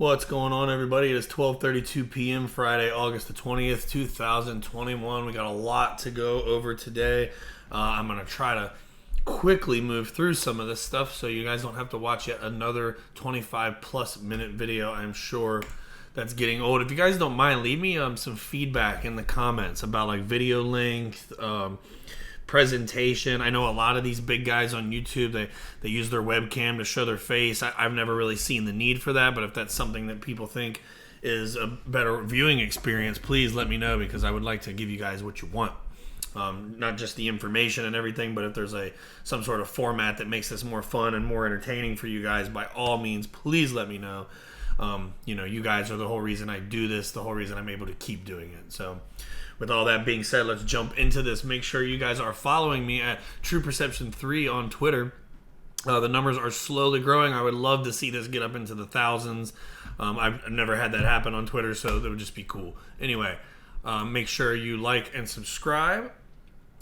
What's going on, everybody? It is 12:32 p.m. Friday, August the 20th, 2021. We got a lot to go over today. I'm going to try to quickly move through some of this stuff so you guys don't have to watch yet another 25-plus minute video. I'm sure that's getting old. If you guys don't mind, leave me some feedback in the comments about like video length, presentation. I know a lot of these big guys on YouTube, they use their webcam to show their face. I've never really seen the need for that, but if that's something that people think is a better viewing experience, please let me know, because I would like to give you guys what you want. Not just the information and everything, but if there's some sort of format that makes this more fun and more entertaining for you guys, by all means, please let me know. You guys are the whole reason I do this, the whole reason I'm able to keep doing it. So with all that being said, let's jump into this. Make sure you guys are following me at True Perception 3 on Twitter. The numbers are slowly growing. I would love to see this get up into the thousands. I've never had that happen on Twitter, so that would just be cool. Anyway, make sure you like and subscribe.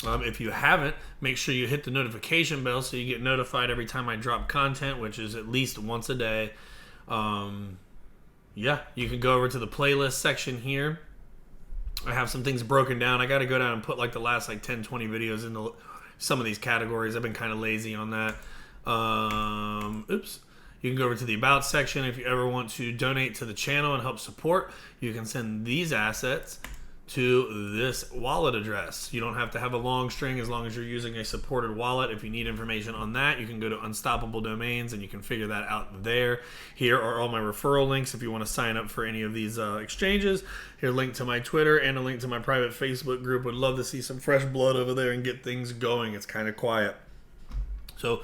If you haven't, make sure you hit the notification bell so you get notified every time I drop content, which is at least once a day. You can go over to the playlist section here. I have some things broken down. I got to go down and put like the last 10, 20 videos into some of these categories. I've been kind of lazy on that. You can go over to the About section. If you ever want to donate to the channel and help support, you can send these assets to this wallet address. You don't have to have a long string as long as you're using a supported wallet. If you need information on that, you can go to Unstoppable Domains and you can figure that out there. Here are all my referral links if you want to sign up for any of these exchanges. Here, link to my Twitter and a link to my private Facebook group. Would love to see some fresh blood over there and get things going. It's kind of quiet. So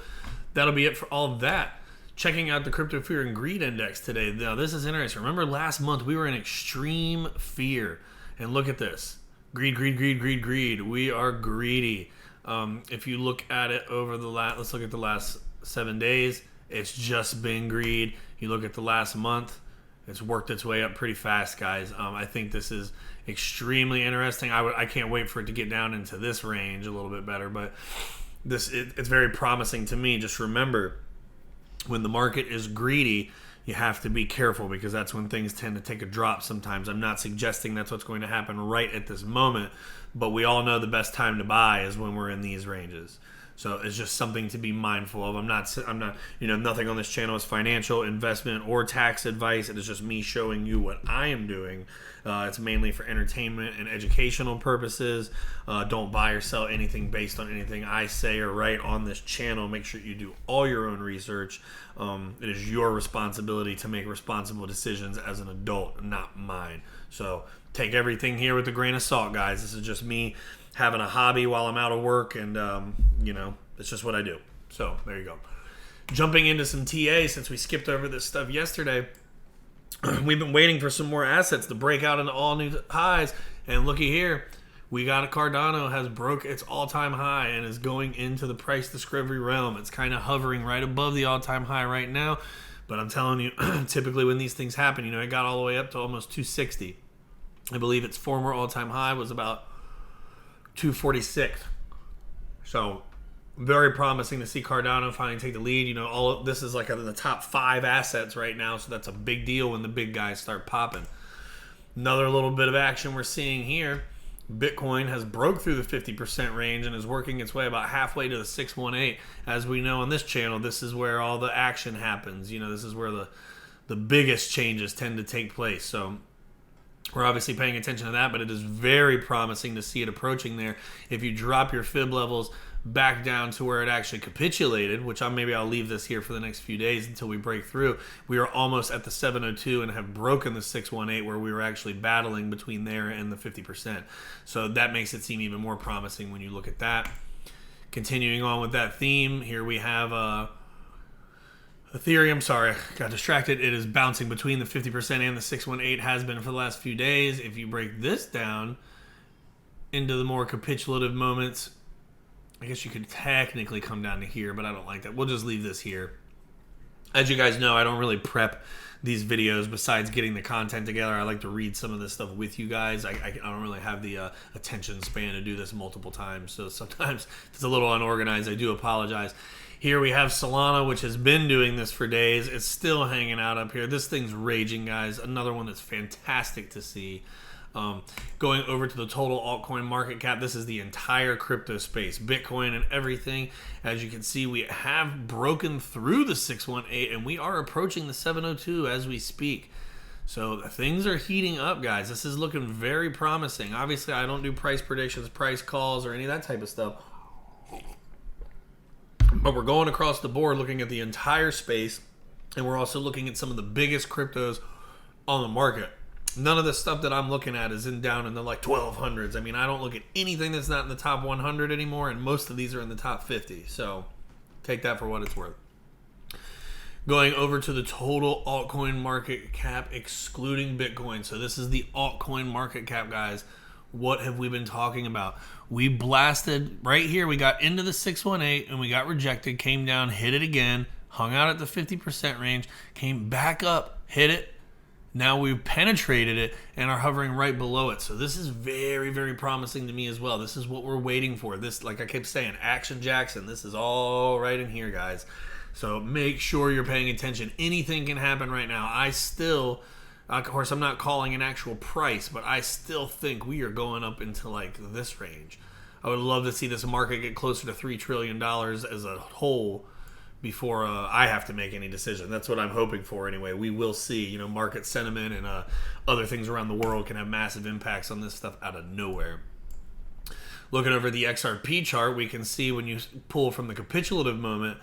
that'll be it for all of that. Checking out the Crypto Fear and Greed Index today. Now, this is interesting. Remember last month we were in extreme fear. And look at this. Greed, greed, greed, greed, greed. We are greedy. If you look at it over let's look at the last 7 days. It's just been greed. You look at the last month. It's worked its way up pretty fast, guys. I think this is extremely interesting. I can't wait for it to get down into this range a little bit better. But it's very promising to me. Just remember, when the market is greedy, you have to be careful, because that's when things tend to take a drop sometimes. I'm not suggesting that's what's going to happen right at this moment, but we all know the best time to buy is when we're in these ranges. So it's just something to be mindful of. I'm not, nothing on this channel is financial, investment, or tax advice. It is just me showing you what I am doing. It's mainly for entertainment and educational purposes. Don't buy or sell anything based on anything I say or write on this channel. Make sure you do all your own research. It is your responsibility to make responsible decisions as an adult, not mine. So take everything here with a grain of salt, guys. This is just me having a hobby while I'm out of work, and it's just what I do. So there you go. Jumping into some TA, since we skipped over this stuff yesterday, we've been waiting for some more assets to break out into all new highs, and looky here, we got Cardano has broke its all-time high and is going into the price discovery realm. It's kind of hovering right above the all-time high right now, but I'm telling you, typically when these things happen, it got all the way up to almost 260. I believe its former all-time high was about 246. So very promising to see Cardano finally take the lead. All of this is like in the top 5 assets right now, so that's a big deal when the big guys start popping. Another little bit of action we're seeing here. Bitcoin has broke through the 50% range and is working its way about halfway to the 618. As we know on this channel, this is where all the action happens. This is where the biggest changes tend to take place. So we're obviously paying attention to that, but it is very promising to see it approaching there. If you drop your fib levels back down to where it actually capitulated, which maybe I'll leave this here for the next few days until we break through, we are almost at the 702 and have broken the 618, where we were actually battling between there and the 50%. So that makes it seem even more promising when you look at that. Continuing on with that theme, here we have Ethereum, got distracted. It is bouncing between the 50% and the 618, has been for the last few days. If you break this down into the more capitulative moments, I guess you could technically come down to here, but I don't like that. We'll just leave this here. As you guys know, I don't really prep these videos besides getting the content together. I like to read some of this stuff with you guys. I don't really have the attention span to do this multiple times, so sometimes it's a little unorganized. I do apologize. Here we have Solana, which has been doing this for days. It's still hanging out up here. This thing's raging, guys. Another one that's fantastic to see. Going over to the total altcoin market cap, this is the entire crypto space, Bitcoin and everything. As you can see, we have broken through the 618, and we are approaching the 702 as we speak. So things are heating up, guys. This is looking very promising. Obviously, I don't do price predictions, price calls, or any of that type of stuff. But we're going across the board looking at the entire space, and we're also looking at some of the biggest cryptos on the market. None of the stuff that I'm looking at is down in the like 1200s. I mean, I don't look at anything that's not in the top 100 anymore, and most of these are in the top 50. So take that for what it's worth. Going over to the total altcoin market cap, excluding Bitcoin. So this is the altcoin market cap, guys. What have we been talking about? We blasted right here. We got into the 618 and we got rejected, came down, hit it again, hung out at the 50% range, came back up, hit it. Now we've penetrated it and are hovering right below it. So this is very, very promising to me as well. This is what we're waiting for. This, like I kept saying, Action Jackson. This is all right in here, guys. So make sure you're paying attention. Anything can happen right now. I still, of course, I'm not calling an actual price, but I still think we are going up into like this range. I would love to see this market get closer to $3 trillion as a whole before I have to make any decision. That's what I'm hoping for anyway. We will see. You know, market sentiment and other things around the world can have massive impacts on this stuff out of nowhere. Looking over the XRP chart, we can see when you pull from the capitulative moment,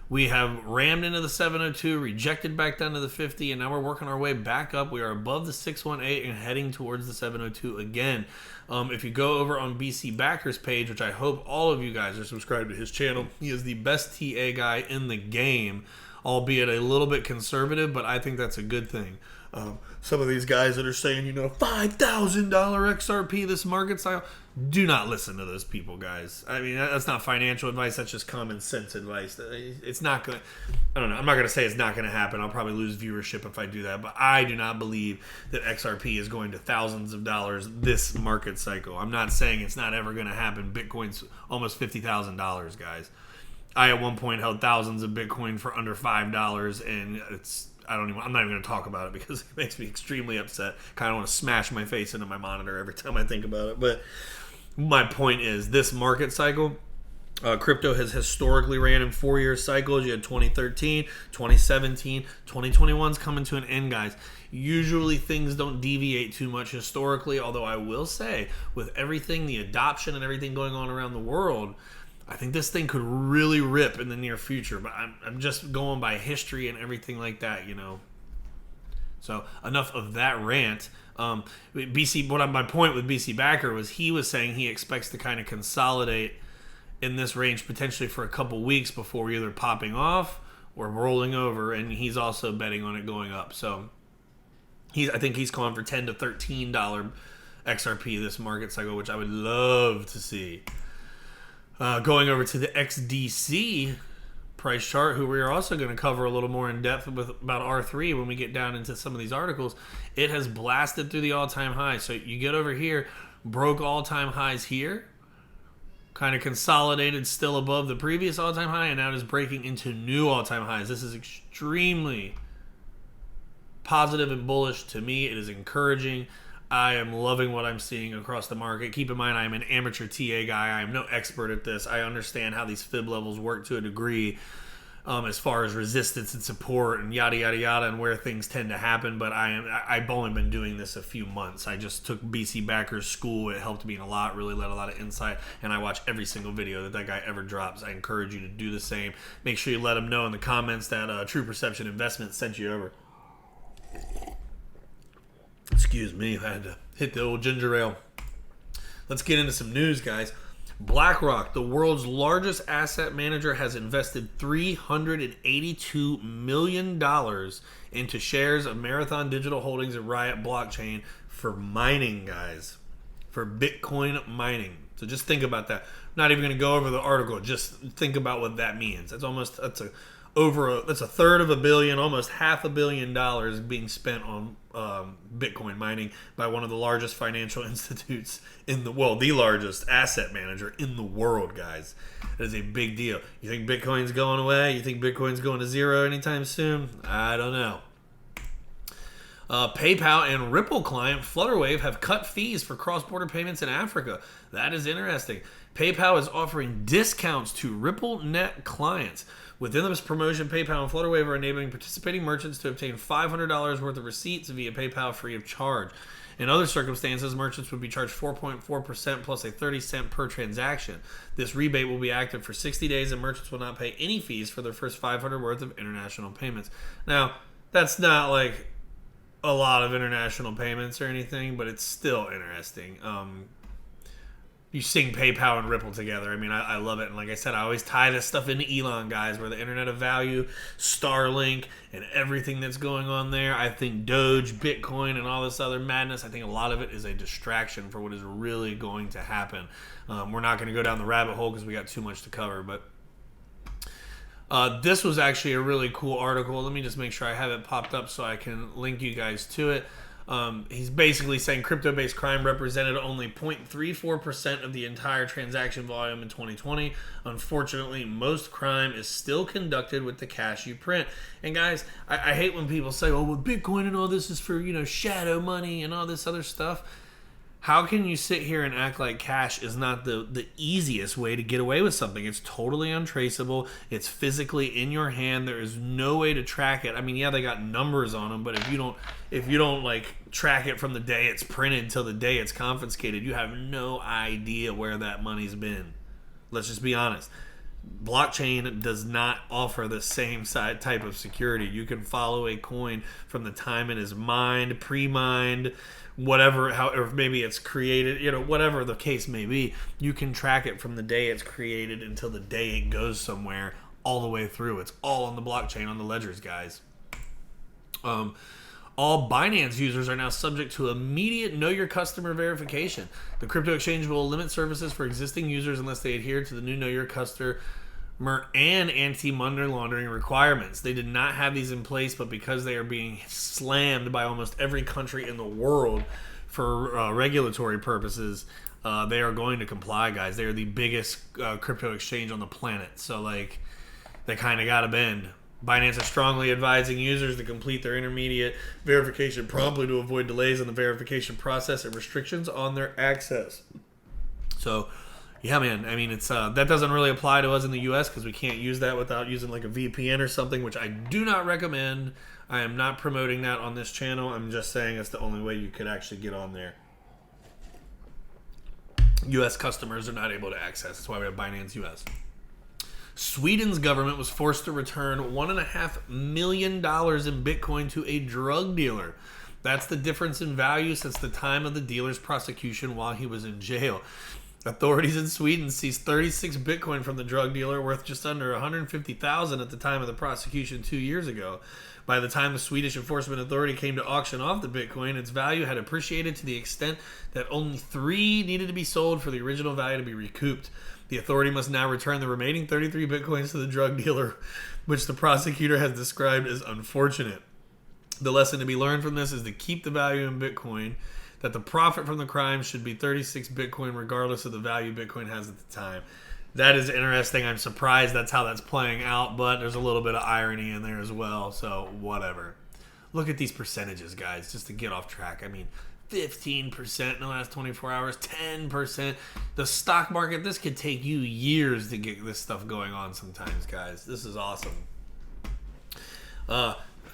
we have rammed into the 702, rejected back down to the 50, and now we're working our way back up. We are above the 618 and heading towards the 702 again. If you go over on BC Backer's page, which I hope all of you guys are subscribed to his channel, he is the best TA guy in the game, albeit a little bit conservative, but I think that's a good thing. Some of these guys that are saying, you know, $5,000 XRP, this market style, do not listen to those people, guys. I mean, that's not financial advice. That's just common sense advice. It's not going to, I don't know. I'm not going to say it's not going to happen. I'll probably lose viewership if I do that. But I do not believe that XRP is going to thousands of dollars this market cycle. I'm not saying it's not ever going to happen. Bitcoin's almost $50,000, guys. I at one point held thousands of Bitcoin for under $5, and I'm not even going to talk about it because it makes me extremely upset. Kind of want to smash my face into my monitor every time I think about it. But my point is, this market cycle, crypto has historically ran in 4-year cycles. You had 2013, 2017, 2021's coming to an end, guys. Usually things don't deviate too much historically, although I will say, with everything, the adoption and everything going on around the world, I think this thing could really rip in the near future, but I'm just going by history and everything like that, you know. So enough of that rant. My point with BC Backer was he was saying he expects to kind of consolidate in this range potentially for a couple weeks before either popping off or rolling over, and he's also betting on it going up. So I think he's calling for $10 to $13 XRP this market cycle, which I would love to see. Going over to the XDC price chart, who we are also going to cover a little more in depth with about R3 when we get down into some of these articles. It has blasted through the all-time high. So you get over here, broke all-time highs here, kind of consolidated still above the previous all-time high, and now it is breaking into new all-time highs. This is extremely positive and bullish to me. It is encouraging. I am loving what I'm seeing across the market. Keep in mind, I am an amateur TA guy. I am no expert at this. I understand how these fib levels work to a degree as far as resistance and support and yada, yada, yada, and where things tend to happen. But I've only been doing this a few months. I just took BC Backer's school. It helped me a lot, really led a lot of insight. And I watch every single video that guy ever drops. I encourage you to do the same. Make sure you let him know in the comments that True Perception Investment sent you over. Excuse me, I had to hit the old ginger ale. Let's get into some news, guys. BlackRock, the world's largest asset manager, has invested $382 million into shares of Marathon Digital Holdings and Riot Blockchain for mining, guys. For Bitcoin mining. So just think about that. I'm not even going to go over the article. Just think about what that means. That's that's a third of a billion, almost $500 million being spent on Bitcoin mining by one of the largest financial institutes in the largest asset manager in the world, guys. That is a big deal. You think Bitcoin's going away? You think Bitcoin's going to zero anytime soon? I don't know. PayPal and Ripple client Flutterwave have cut fees for cross-border payments in Africa. That is interesting. PayPal is offering discounts to RippleNet clients. Within this promotion, PayPal and Flutterwave are enabling participating merchants to obtain $500 worth of receipts via PayPal free of charge. In other circumstances, merchants would be charged 4.4% plus a 30-cent per transaction. This rebate will be active for 60 days, and merchants will not pay any fees for their first $500 worth of international payments. Now, that's not like a lot of international payments or anything, but it's still interesting. You sing PayPal and Ripple together. I mean, I love it. And like I said, I always tie this stuff into Elon, guys, where the Internet of Value, Starlink, and everything that's going on there. I think Doge, Bitcoin, and all this other madness, I think a lot of it is a distraction for what is really going to happen. We're not going to go down the rabbit hole because we got too much to cover, but this was actually a really cool article. Let me just make sure I have it popped up so I can link you guys to it. He's basically saying crypto-based crime represented only 0.34% of the entire transaction volume in 2020. Unfortunately, most crime is still conducted with the cash you print. And guys, I hate when people say, oh, well, Bitcoin and all this is for, shadow money and all this other stuff. How can you sit here and act like cash is not the easiest way to get away with something? It's totally untraceable. It's physically in your hand. There is no way to track it. I mean, yeah, they got numbers on them, but if you don't like track it from the day it's printed till the day it's confiscated, you have no idea where that money's been. Let's just be honest. Blockchain does not offer the same type of security. You can follow a coin from the time it is mined, pre-mined, whatever, however, maybe it's created, whatever the case may be, you can track it from the day it's created until the day it goes somewhere, all the way through. It's all on the blockchain, on the ledgers, guys. All Binance users are now subject to immediate Know Your Customer verification. The crypto exchange will limit services for existing users unless they adhere to the new Know Your Customer and anti-money laundering requirements. They did not have these in place, but because they are being slammed by almost every country in the world for regulatory purposes, they are going to comply, guys. They are the biggest crypto exchange on the planet, so they kind of got to bend. Binance is strongly advising users to complete their intermediate verification promptly to avoid delays in the verification process and restrictions on their access. So, yeah, man. I mean, it's that doesn't really apply to us in the U.S. because we can't use that without using like a VPN or something, which I do not recommend. I am not promoting that on this channel. I'm just saying it's the only way you could actually get on there. U.S. customers are not able to access. That's why we have Binance U.S. Sweden's government was forced to return $1.5 million in Bitcoin to a drug dealer. That's the difference in value since the time of the dealer's prosecution while he was in jail. Authorities in Sweden seized 36 Bitcoin from the drug dealer worth just under $150,000 at the time of the prosecution 2 years ago. By the time the Swedish Enforcement Authority came to auction off the Bitcoin, its value had appreciated to the extent that only 3 needed to be sold for the original value to be recouped. The authority must now return the remaining 33 Bitcoins to the drug dealer, which the prosecutor has described as unfortunate. The lesson to be learned from this is to keep the value in Bitcoin, that the profit from the crime should be 36 Bitcoin regardless of the value Bitcoin has at the time. That is interesting. I'm surprised that's how that's playing out, but there's a little bit of irony in there as well, so whatever. Look at these percentages, guys, just to get off track. I mean, 15% in the last 24 hours, 10%. The stock market, this could take you years to get this stuff going on sometimes, guys. This is awesome.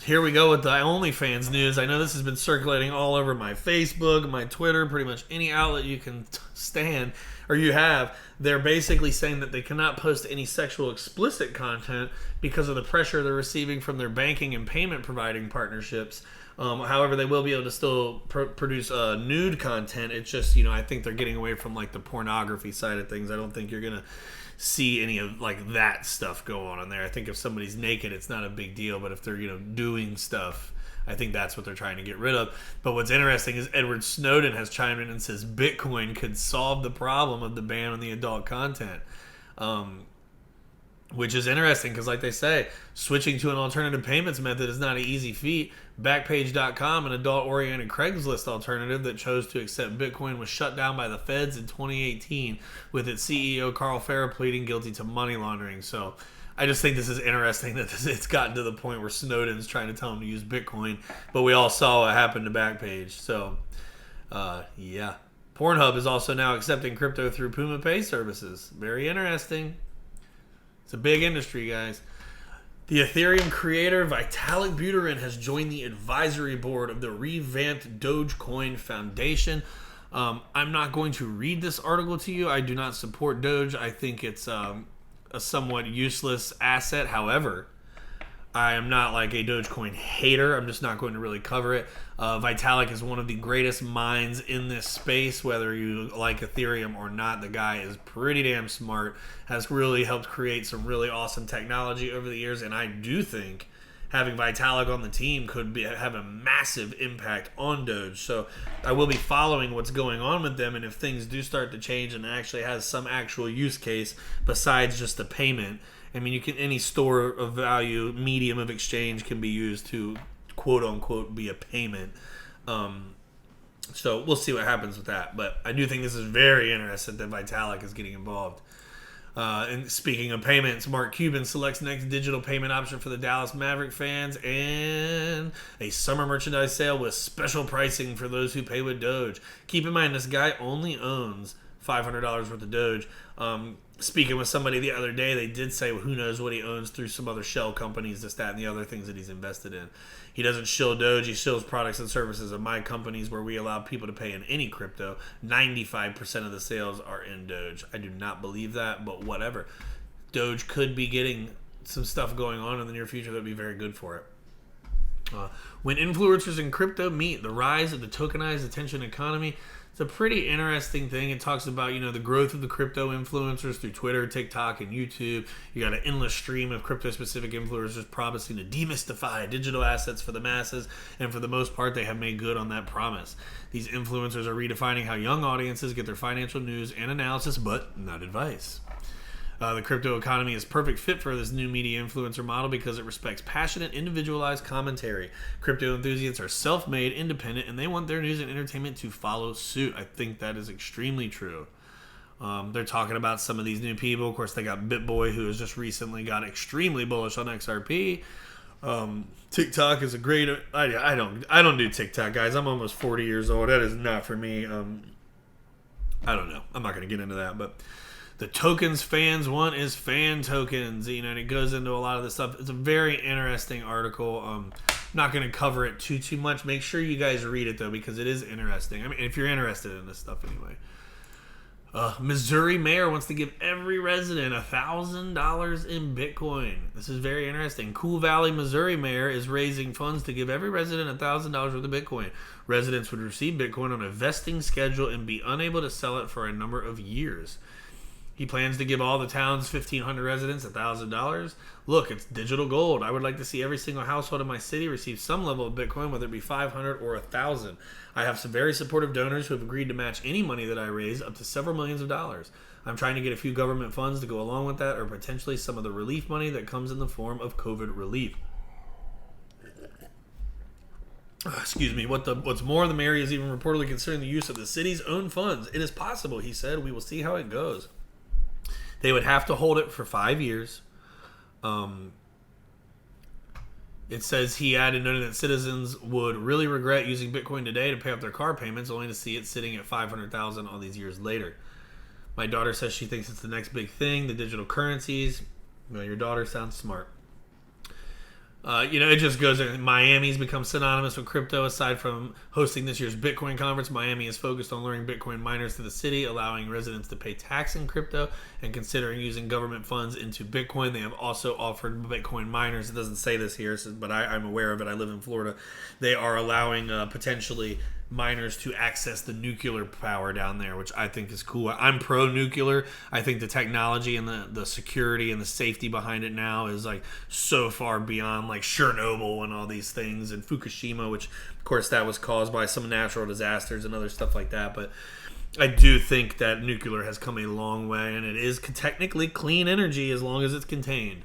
Here we go with the OnlyFans news. I know this has been circulating all over my Facebook, my Twitter, pretty much any outlet you can stand or you have. They're basically saying that they cannot post any sexual explicit content because of the pressure they're receiving from their banking and payment providing partnerships. However, they will be able to still produce nude content. It's just, I think they're getting away from like the pornography side of things. I don't think you're going to see any of like that stuff go on in there. I think if somebody's naked, it's not a big deal. But if they're, doing stuff, I think that's what they're trying to get rid of. But what's interesting is Edward Snowden has chimed in and says Bitcoin could solve the problem of the ban on the adult content. which is interesting because, like they say, switching to an alternative payments method is not an easy feat. Backpage.com, an adult-oriented Craigslist alternative that chose to accept Bitcoin, was shut down by the feds in 2018, with its CEO Carl Farah pleading guilty to money laundering. So I just think this is interesting that it's gotten to the point where Snowden's trying to tell him to use Bitcoin, but we all saw what happened to Backpage. So, yeah. Pornhub is also now accepting crypto through Puma Pay services. Very interesting. It's a big industry, guys. The Ethereum creator Vitalik Buterin has joined the advisory board of the revamped Dogecoin Foundation. I'm not going to read this article to you. I do not support Doge. I think it's a somewhat useless asset. However, I am not like a Dogecoin hater. I'm just not going to really cover it. Vitalik is one of the greatest minds in this space, whether you like Ethereum or not. The guy is pretty damn smart, has really helped create some really awesome technology over the years, and I do think having Vitalik on the team could have a massive impact on Doge. So I will be following what's going on with them, and if things do start to change and it actually has some actual use case besides just the payment, I mean, any store of value, medium of exchange can be used to quote unquote be a payment. So we'll see what happens with that. But I do think this is very interesting that Vitalik is getting involved. And speaking of payments, Mark Cuban selects next digital payment option for the Dallas Maverick fans, and a summer merchandise sale with special pricing for those who pay with Doge. Keep in mind, this guy only owns $500 worth of Doge. Speaking with somebody the other day, they did say, well, who knows what he owns through some other shell companies, this, that, and the other things that he's invested in. He doesn't shill Doge. He shills products and services of my companies where we allow people to pay in any crypto. 95% of the sales are in Doge. I do not believe that, but whatever. Doge could be getting some stuff going on in the near future that would be very good for it. When influencers in crypto meet, the rise of the tokenized attention economy. It's a pretty interesting thing. It talks about, the growth of the crypto influencers through Twitter, TikTok, and YouTube. You got an endless stream of crypto-specific influencers promising to demystify digital assets for the masses, and for the most part, they have made good on that promise. These influencers are redefining how young audiences get their financial news and analysis, but not advice. The crypto economy is perfect fit for this new media influencer model because it respects passionate, individualized commentary. Crypto enthusiasts are self-made, independent, and they want their news and entertainment to follow suit. I think that is extremely true. They're talking about some of these new people. Of course, they got BitBoy, who has just recently got extremely bullish on XRP. TikTok is a great... I don't do TikTok, guys. I'm almost 40 years old. That is not for me. I don't know. I'm not going to get into that, but... The tokens fans want is fan tokens, and it goes into a lot of this stuff. It's a very interesting article. I'm not going to cover it too much. Make sure you guys read it, though, because it is interesting. I mean, if you're interested in this stuff anyway. Missouri mayor wants to give every resident $1,000 in Bitcoin. This is very interesting. Cool Valley, Missouri mayor is raising funds to give every resident $1,000 worth of Bitcoin. Residents would receive Bitcoin on a vesting schedule and be unable to sell it for a number of years. He plans to give all the town's 1,500 residents $1,000. Look, it's digital gold. I would like to see every single household in my city receive some level of Bitcoin, whether it be 500 or 1,000. I have some very supportive donors who have agreed to match any money that I raise up to several millions of dollars. I'm trying to get a few government funds to go along with that, or potentially some of the relief money that comes in the form of COVID relief. Excuse me. What's more, the mayor is even reportedly considering the use of the city's own funds. It is possible, he said. We will see how it goes. They would have to hold it for 5 years. It says he added, noting that citizens would really regret using Bitcoin today to pay off their car payments, only to see it sitting at $500,000 all these years later. My daughter says she thinks it's the next big thing, the digital currencies. Well, your daughter sounds smart. It just goes. Miami's become synonymous with crypto. Aside from hosting this year's Bitcoin conference, Miami is focused on luring Bitcoin miners to the city, allowing residents to pay tax in crypto, and considering using government funds into Bitcoin. They have also offered Bitcoin miners. It doesn't say this here, but I'm aware of it. I live in Florida. They are allowing potentially miners to access the nuclear power down there, which I think is cool. I'm pro-nuclear. I think the technology and the security and the safety behind it now is like so far beyond like Chernobyl and all these things, and Fukushima, which of course that was caused by some natural disasters and other stuff like that. But I do think that nuclear has come a long way, and it is technically clean energy as long as it's contained.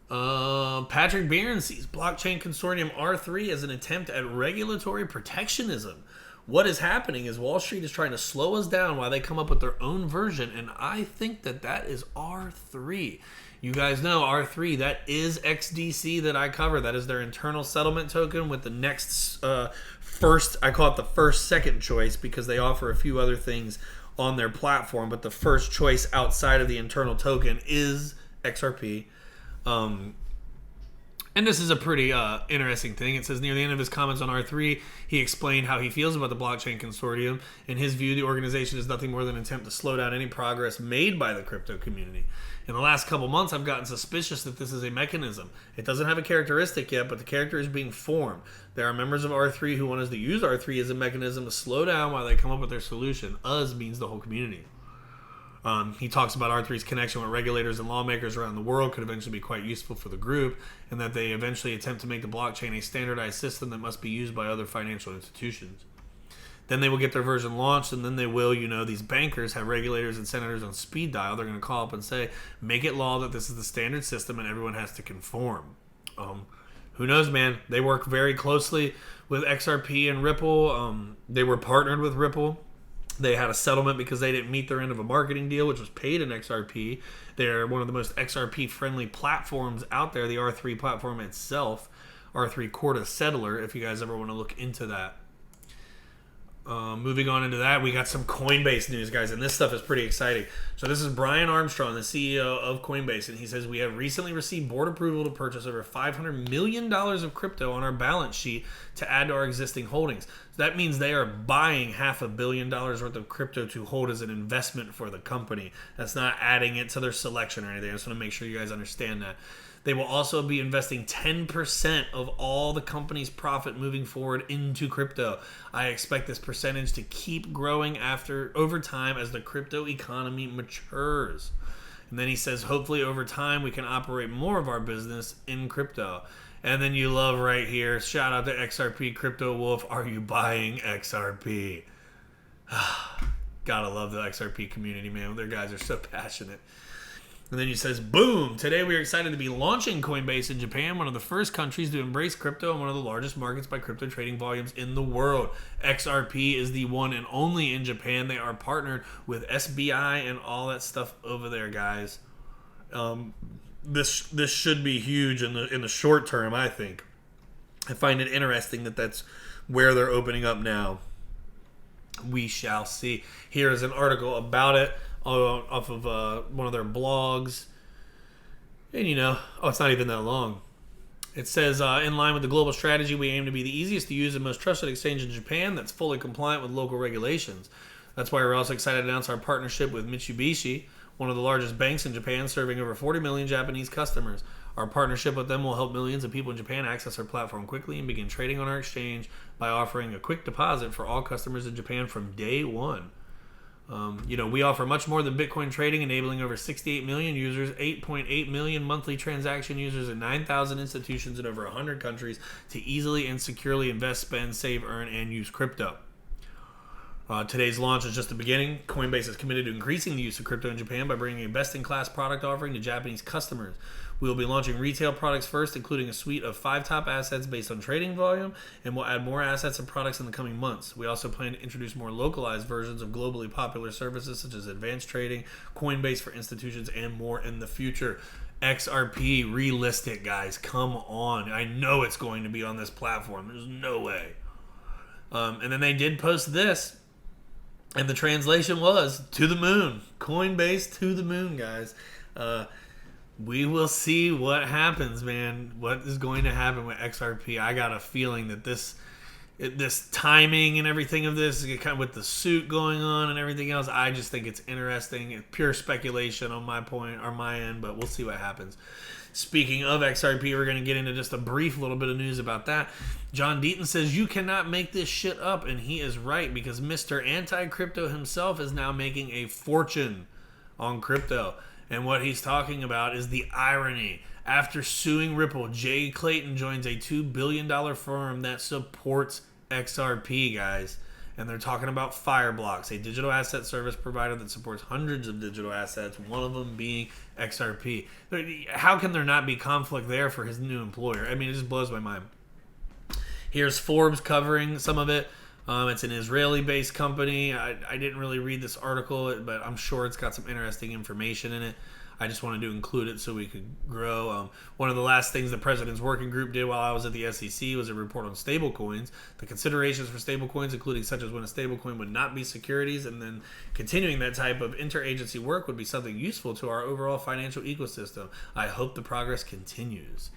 Patrick Barron sees blockchain consortium R3 as an attempt at regulatory protectionism. What is happening is Wall Street is trying to slow us down while they come up with their own version, and I think that is R3. You guys know R3, that is XDC that I cover. That is their internal settlement token with the next first, I call it the first second choice because they offer a few other things on their platform, but the first choice outside of the internal token is XRP. And this is a pretty interesting thing. It says near the end of his comments on R3, he explained how he feels about the blockchain consortium. In his view, the organization is nothing more than an attempt to slow down any progress made by the crypto community. In the last couple months, I've gotten suspicious that this is a mechanism. It doesn't have a characteristic yet, but the character is being formed. There are members of R3 who want us to use R3 as a mechanism to slow down while they come up with their solution. Us means the whole community. He talks about R3's connection with regulators and lawmakers around the world could eventually be quite useful for the group, and that they eventually attempt to make the blockchain a standardized system that must be used by other financial institutions. Then they will get their version launched, and then they will, these bankers have regulators and senators on speed dial. They're going to call up and say, make it law that this is the standard system and everyone has to conform. Who knows, man? They work very closely with XRP and Ripple. They were partnered with Ripple. They had a settlement because they didn't meet their end of a marketing deal, which was paid in XRP. They're one of the most XRP-friendly platforms out there, the R3 platform itself, R3 Corda Settler, if you guys ever want to look into that. Moving on into that, we got some Coinbase news, guys, and this stuff is pretty exciting. So this is Brian Armstrong, the CEO of Coinbase, and he says, we have recently received board approval to purchase over $500 million of crypto on our balance sheet to add to our existing holdings. So that means they are buying $500 million worth of crypto to hold as an investment for the company. That's not adding it to their selection or anything. I just want to make sure you guys understand that. They will also be investing 10% of all the company's profit moving forward into crypto. I expect this percentage to keep growing over time as the crypto economy matures. And then he says, hopefully over time we can operate more of our business in crypto. And then you love right here, shout out to XRP Crypto Wolf. Are you buying XRP? Gotta love the XRP community, man. Their guys are so passionate. And then he says, boom, today we are excited to be launching Coinbase in Japan, one of the first countries to embrace crypto and one of the largest markets by crypto trading volumes in the world. XRP is the one and only in Japan. They are partnered with SBI and all that stuff over there, guys. This should be huge in the short term, I think. I find it interesting that that's where they're opening up now. We shall see. Here is an article about it. Off of one of their blogs. And it's not even that long. It says, in line with the global strategy, we aim to be the easiest to use and most trusted exchange in Japan that's fully compliant with local regulations. That's why we're also excited to announce our partnership with Mitsubishi, one of the largest banks in Japan, serving over 40 million Japanese customers. Our partnership with them will help millions of people in Japan access our platform quickly and begin trading on our exchange by offering a quick deposit for all customers in Japan from day one. We offer much more than Bitcoin trading, enabling over 68 million users, 8.8 million monthly transaction users, and 9,000 institutions in over 100 countries to easily and securely invest, spend, save, earn, and use crypto. Today's launch is just the beginning. Coinbase is committed to increasing the use of crypto in Japan by bringing a best-in-class product offering to Japanese customers. We will be launching retail products first, including a suite of 5 top assets based on trading volume, and we'll add more assets and products in the coming months. We also plan to introduce more localized versions of globally popular services such as advanced trading, Coinbase for institutions, and more in the future. XRP, relist it, guys. Come on. I know it's going to be on this platform. There's no way. And then they did post this, and the translation was, to the moon. Coinbase to the moon, guys. We will see what happens, man. What is going to happen with XRP? I got a feeling that this timing and everything of this, kind of with the suit going on and everything else, I just think it's interesting. It's pure speculation on my end, but we'll see what happens. Speaking of XRP, we're going to get into just a brief little bit of news about that. John Deaton says, you cannot make this shit up, and he is right, because Mr. Anti-Crypto himself is now making a fortune on crypto. And what he's talking about is the irony. After suing Ripple, Jay Clayton joins a $2 billion firm that supports XRP, guys. And they're talking about FireBlocks, a digital asset service provider that supports hundreds of digital assets, one of them being XRP. How can there not be conflict there for his new employer? I mean, it just blows my mind. Here's Forbes covering some of it. It's an Israeli-based company. I didn't really read this article, but I'm sure it's got some interesting information in it. I just wanted to include it so we could grow. One of the last things the President's Working Group did while I was at the SEC was a report on stablecoins. The considerations for stablecoins, including such as when a stablecoin would not be securities, and then continuing that type of interagency work would be something useful to our overall financial ecosystem. I hope the progress continues.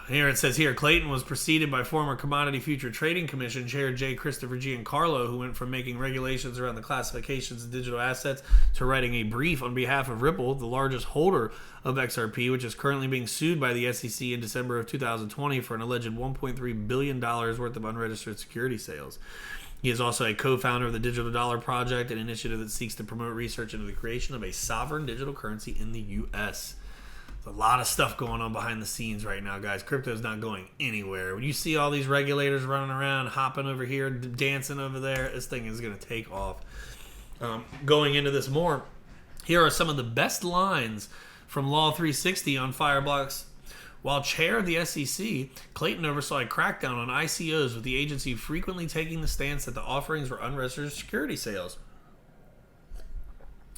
Here it says here, Clayton was preceded by former Commodity Future Trading Commission Chair J. Christopher Giancarlo, who went from making regulations around the classifications of digital assets to writing a brief on behalf of Ripple, the largest holder of XRP, which is currently being sued by the SEC in December of 2020 for an alleged $1.3 billion worth of unregistered security sales. He is also a co-founder of the Digital Dollar Project, an initiative that seeks to promote research into the creation of a sovereign digital currency in the U.S. There's a lot of stuff going on behind the scenes right now, guys. Crypto's not going anywhere. When you see all these regulators running around, hopping over here, dancing over there, this thing is going to take off. Going into this more, here are some of the best lines from Law 360 on FireBlocks. While chair of the SEC, Clayton oversaw a crackdown on ICOs, with the agency frequently taking the stance that the offerings were unregistered security sales.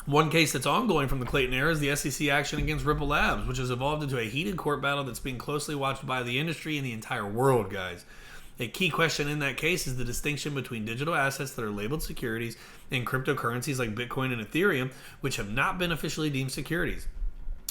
One case that's ongoing from the Clayton era is the SEC action against Ripple Labs, which has evolved into a heated court battle that's being closely watched by the industry and the entire world, guys. A key question in that case is the distinction between digital assets that are labeled securities and cryptocurrencies like Bitcoin and Ethereum, which have not been officially deemed securities.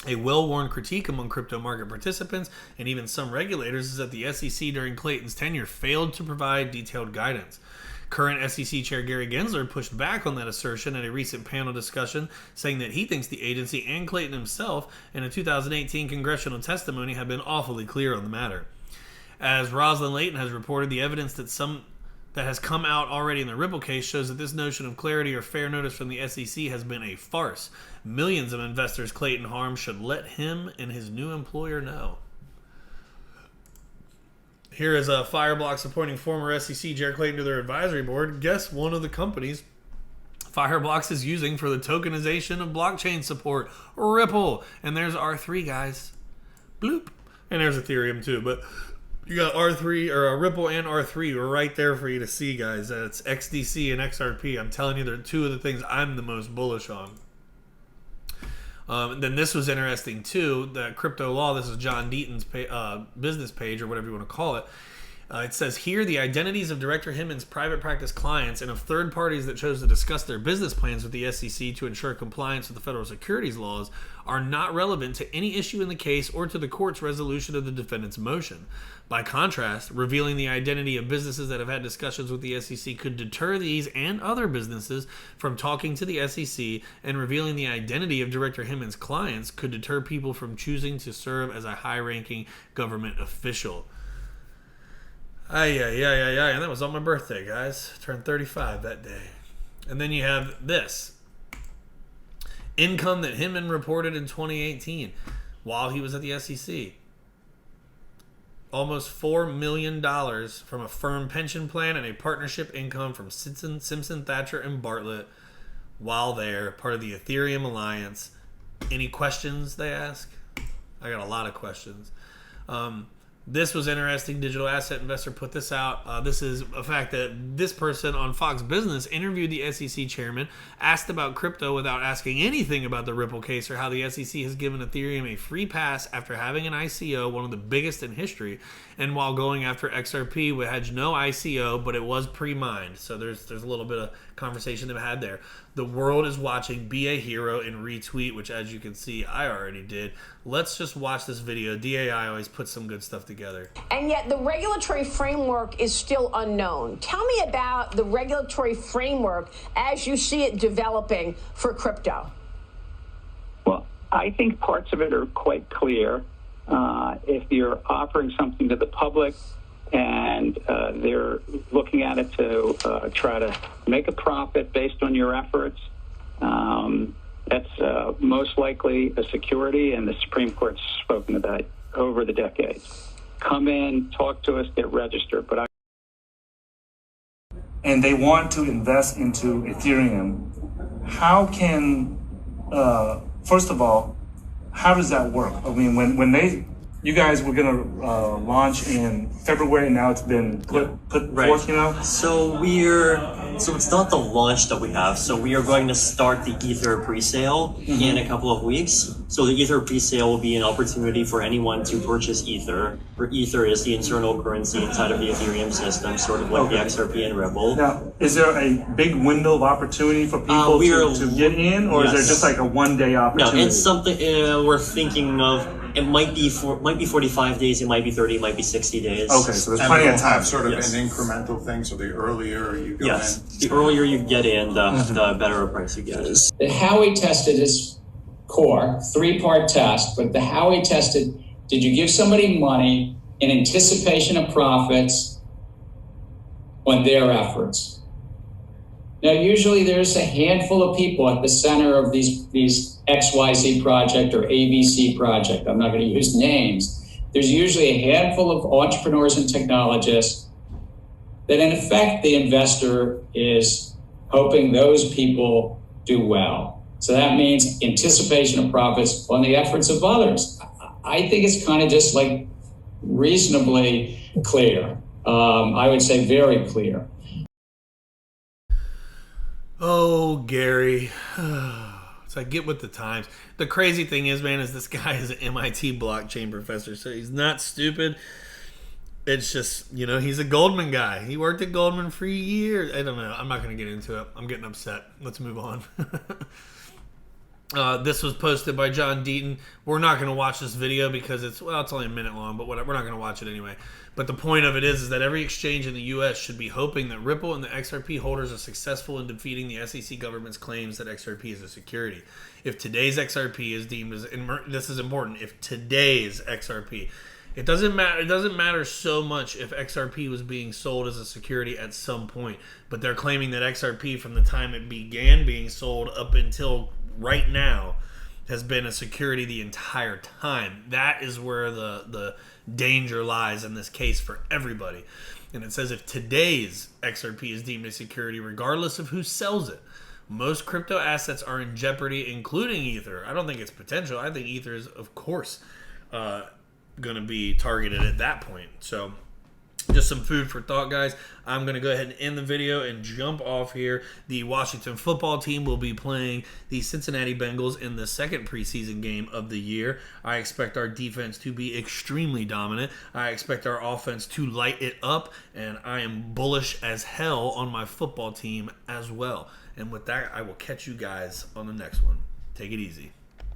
A well-worn critique among crypto market participants and even some regulators is that the SEC during Clayton's tenure failed to provide detailed guidance. Current SEC Chair Gary Gensler pushed back on that assertion at a recent panel discussion, saying that he thinks the agency and Clayton himself in a 2018 congressional testimony have been awfully clear on the matter. As Rosalind Layton has reported, the evidence that has come out already in the Ripple case shows that this notion of clarity or fair notice from the SEC has been a farce. Millions of investors Clayton harmed should let him and his new employer know. Here is FireBlocks appointing former SEC Jared Clayton to their advisory board. Guess one of the companies FireBlocks is using for the tokenization of blockchain support? Ripple. And there's R3, guys. Bloop. And there's Ethereum too. But you got R3 or Ripple and R3 are right there for you to see, guys. It's XDC and XRP. I'm telling you, they're two of the things I'm the most bullish on. Then this was interesting too. The crypto law. This is John Deaton's business page, or whatever you want to call it. It says here, the identities of Director Hinman's private practice clients and of third parties that chose to discuss their business plans with the SEC to ensure compliance with the federal securities laws are not relevant to any issue in the case or to the court's resolution of the defendant's motion. By contrast, revealing the identity of businesses that have had discussions with the SEC could deter these and other businesses from talking to the SEC, and revealing the identity of Director Hinman's clients could deter people from choosing to serve as a high-ranking government official. And that was on my birthday, guys. Turned 35 that day. And then you have this. Income that Hinman reported in 2018 while he was at the SEC. Almost $4 million from a firm pension plan and a partnership income from Simpson, Thatcher, and Bartlett while there, part of the Ethereum Alliance. Any questions, they ask? I got a lot of questions. This was interesting. Digital Asset Investor put this out. This is a fact that this person on Fox Business interviewed the SEC chairman, asked about crypto without asking anything about the Ripple case or how the SEC has given Ethereum a free pass after having an ICO, one of the biggest in history, and while going after XRP, which had no ICO, but it was pre-mined. So there's a little bit of conversation they've had there. The world is watching. Be a hero and retweet, which, as you can see, I already did. Let's just watch this video. DAI always puts some good stuff together. And yet the regulatory framework is still unknown. Tell me about the regulatory framework as you see it developing for crypto. Well, I think parts of it are quite clear. If you're offering something to the public and they're looking at it to try to make a profit based on your efforts, that's most likely a security, and the Supreme Court's spoken about over the decades. Come in, talk to us, get registered. But and they want to invest into Ethereum, how can, first of all, how does that work? I mean, when you guys were going to launch in February, now it's been put right. forth, you know? So it's not the launch that we have. So we are going to start the Ether pre-sale in a couple of weeks. So the Ether pre-sale will be an opportunity for anyone to purchase Ether. For Ether is the internal currency inside of the Ethereum system, sort of like the XRP and Ripple. Now, is there a big window of opportunity for people to get in, or is there just like a one-day opportunity? No, it's something we're thinking of. It might be 45 days, it might be 30, it might be 60 days. Okay, so there's plenty of time. Have sort of an incremental thing, so the earlier you go in. The earlier you get in, the better a price you get. How he tested his core, 3-part test, but how he tested, did you give somebody money in anticipation of profits on their efforts? Now, usually there's a handful of people at the center of these XYZ project or ABC project. I'm not going to use names. There's usually a handful of entrepreneurs and technologists that, in effect, the investor is hoping those people do well. So that means anticipation of profits on the efforts of others. I think it's kind of just like reasonably clear. I would say very clear. Oh, Gary. It's like, get with the times. The crazy thing is, man, is this guy is an MIT blockchain professor, so he's not stupid. It's just, he's a Goldman guy. He worked at Goldman for years. I don't know. I'm not going to get into it. I'm getting upset. Let's move on. This was posted by John Deaton. We're not going to watch this video because it's only a minute long, but whatever. We're not going to watch it anyway. But the point of it is that every exchange in the U.S. should be hoping that Ripple and the XRP holders are successful in defeating the SEC government's claims that XRP is a security. If today's XRP is deemed as, this is important, if today's XRP, it doesn't matter so much if XRP was being sold as a security at some point, but they're claiming that XRP from the time it began being sold up until right now has been a security the entire time. That is where the danger lies in this case for everybody. And it says if today's XRP is deemed a security, regardless of who sells it, most crypto assets are in jeopardy, including Ether. I don't think it's potential. I think Ether is, of course, going to be targeted at that point. So just some food for thought, guys. I'm going to go ahead and end the video and jump off here. The Washington football team will be playing the Cincinnati Bengals in the second preseason game of the year. I expect our defense to be extremely dominant. I expect our offense to light it up, and I am bullish as hell on my football team as well. And with that, I will catch you guys on the next one. Take it easy.